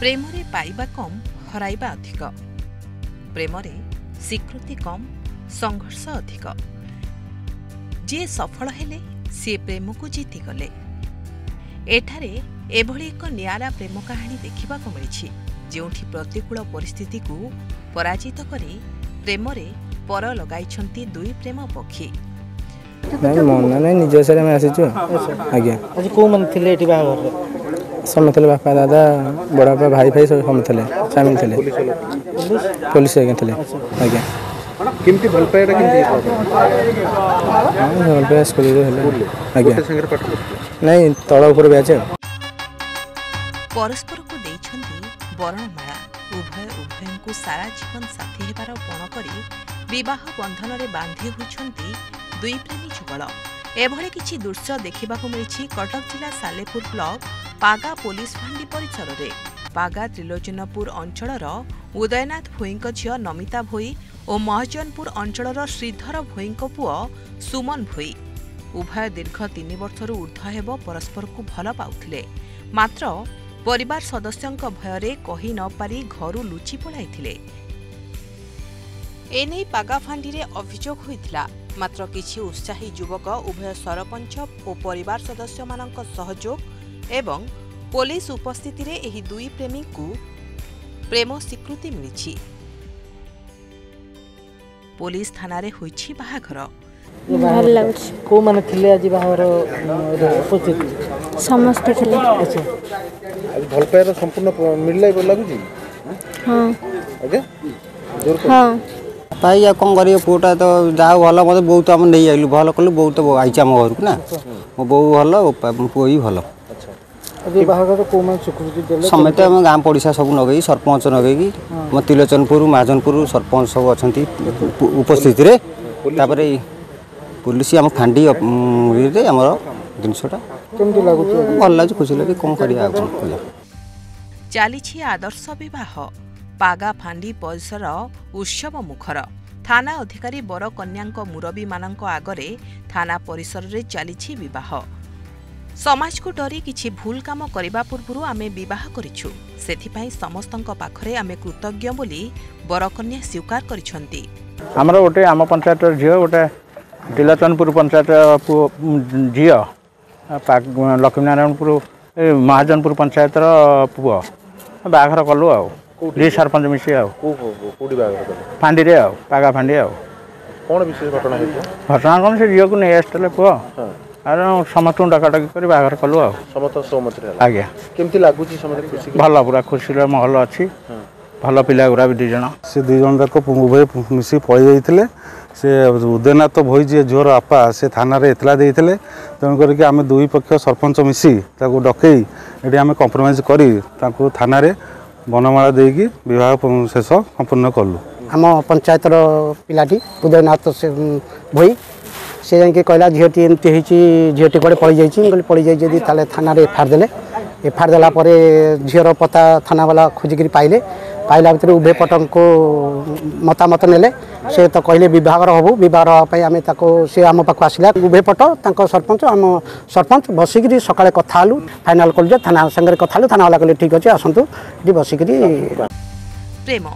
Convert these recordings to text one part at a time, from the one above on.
प्रेम रे पाइबा कम हराइबा अधिक प्रेम रे स्वीकृति कम संघर्ष अधिक जे सफल हेले सी प्रेम को जीति गले। एठारे एभली एक नियारा प्रेम कहानी देखा मिली जोठी प्रतिकूल परिस्थिति को पराजित करी प्रेम रे पर लगाई दुई प्रेम पक्षी। निज विषय में आसीचु आज्ञा आज को मन थिले एठी बाहर समस्त बापा दादा बड़ बापा भाई भाई सब समस्त सामिल थे पुलिस आज्ञा थे आज्ञा केमती भल पाएटा केमती भल पाए स्कूल रे आज्ञा नहीं तळ ऊपर ब्याच परस्पर को देइछंती बरणमाला उभय उभयं को सारा जीवन साथी हेबार पण करी विवाह बंधन रे बांधी होछंती दुई प्रेमी जुगल। एभली किछि दृश्य देखिबाकु मिलिछि कटक जिला सालेपुर ब्लॉक पागा पुलिस फांडी परिसर रे। पागा त्रिलोचनपुर अंचलर उदयनाथ भोईंक झियो नमिता भोई और महजनपुर अंचलर श्रीधर भोईंक पुओ सुमन भोई उभय दीर्घ 3 वर्षर ऊर्ध्व हेब परस्पर को भल पाउथिले, मात्र परिवार सदस्यंक भयरे कहि न पारी घरु लुचि पलाइथिले। एनै पागाफांडी रे अभियोग होइथिला, मात्र किछि उत्साही युवक उभय सरपंच और परिवार सदस्य मानक सहयोग एवं पुलिस उपस्थिति रे एही दुई प्रेमी को प्रेम स्वीकृति मिलिछि। पुलिस थाना रे होइछि बाहाघर। भल लागछ को माने थिले आज बाहर उपस्थित समस्त थिले। अच्छा आज भल पाएर संपूर्ण मिललाई बोल लागुची। हां आज्ञा जोर हां पाई या कौन करिए पुटा तो जा भल मत बहुत हम नहीं आइलु भल कलु बहुत आइचा मो घर को ना मो बो भल पुई भल। अभी बाहर को मन स्वीकृति देले समेत हम गाम पड़िसा सब नगई सरपंच नगई म तिलोचनपुर महाजनपुर सरपंच सब अछंती उपस्थिति रे तापरे पुलिस हम फांडी रे हमर जिनसटा केमती लागुची भल लाग खुशी लागे कोन करिया चालीछि आदर्श विवाह। पागा फांडी परिसर उत्सव मुखर। थाना अधिकारी बर कन्यांक मुरबी मानक आगरे थाना परिसर रे चालीछि विवाह। समाज को डरी किछि भूल काम करिबा पूर्वरु आमे विवाह करिछु, सेथिपई समस्तंक पाखरे आमे कृतज्ञ बोली बर कन्या स्वीकार करिसंती। हमर ओटे आम पंचायत झियो ओटे तिलोचनपुर पंचायत झियो लक्ष्मीनारायणपुर महाजनपुर पंचायत पुओ बाघर कलु आ दी सरपंच मिसी फांडी रे पागा फांडी कौन विशेष घटना घटना कौन से झील को नहीं आसते पुओ आर समस्त डाकाडाकी कर बाहर कलु आ समस्त सहमति आज्ञा केमती लागुची समस्त खुशी भल पूरा खुशी महल अच्छी भल पिला गुरा भी 2 जन से 2 जन जाक उभय मिसी पलि जाइए से उदयनाथ भोई जी झीवर आपा से थाना एतला देते तेणुक आम दुई पक्ष सरपंच मिसी डकई ये आम कंप्रोमाइज कर थाना बनमाला देकी विवाह शेष संपूर्ण कलु। आम पंचायत पिलाटी उदयनाथ भोई से जाके कहला झीटी एमती झीटी कड़े पड़ जाइए पड़ जाइए थाना एफआईआर देले। एफआईआर देलापर झीर पता थाना वाला खोजिक पाइले पाइला भितर उभय पटन को मतामत नेले से तो कहले विभागर हबू विभागर हाँपाई आम सी आम पाक आसला उभय पट सरपंच आम सरपंच बसिक सका कथा फाइनाल कलु थाना संगे कथा थाना वाला कहले ठीक अच्छे आसतु ये बसिक। प्रेम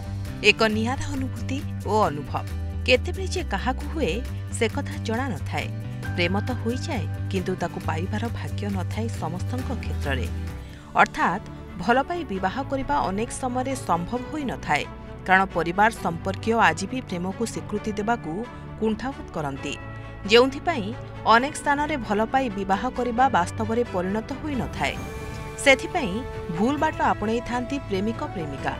एक नियारा अनुभूति और अनुभव केतेबेले जे काहाकू हुए से कथा जना न थाए। प्रेम तो हो जाए किंतु ताकू पाइबार भाग्य न थाए समस्तंक क्षेत्र रे, अर्थात भल पाई विवाह करने अनेक समय संभव हो न थाए, कारण परिवार संपर्कीय आज भी प्रेम को स्वीकृति देवाकू कुंठाबोध करती, जोंथिपाई अनेक स्थान रे भल पाई विवाह करने वास्तव में परिणत हो न थाए। सेथिपाई भूल बाट आपणई थांती प्रेमिक प्रेमिका,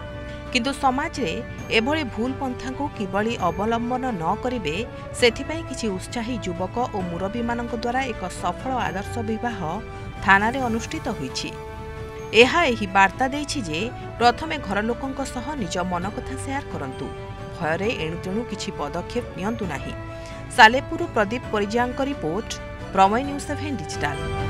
किंतु समाज रे एभली भूल पंथा को किभली अवलंबन न करिवे सेथिपाई किछि उत्साही युवक और मुरबी मानक द्वारा एक सफल आदर्श विवाह थाना रे अनुष्ठित होईछि। एहा एही वार्ता देछि जे प्रथमे घर लोकंक सह निज मन कथा शेयर करंतु, भयरे एणुतेणु किछि पदक्षेप नियंतु नाही। सालेपुर प्रदीप परिजांक रिपोर्ट प्रमय न्यूज 7 डिजिटल।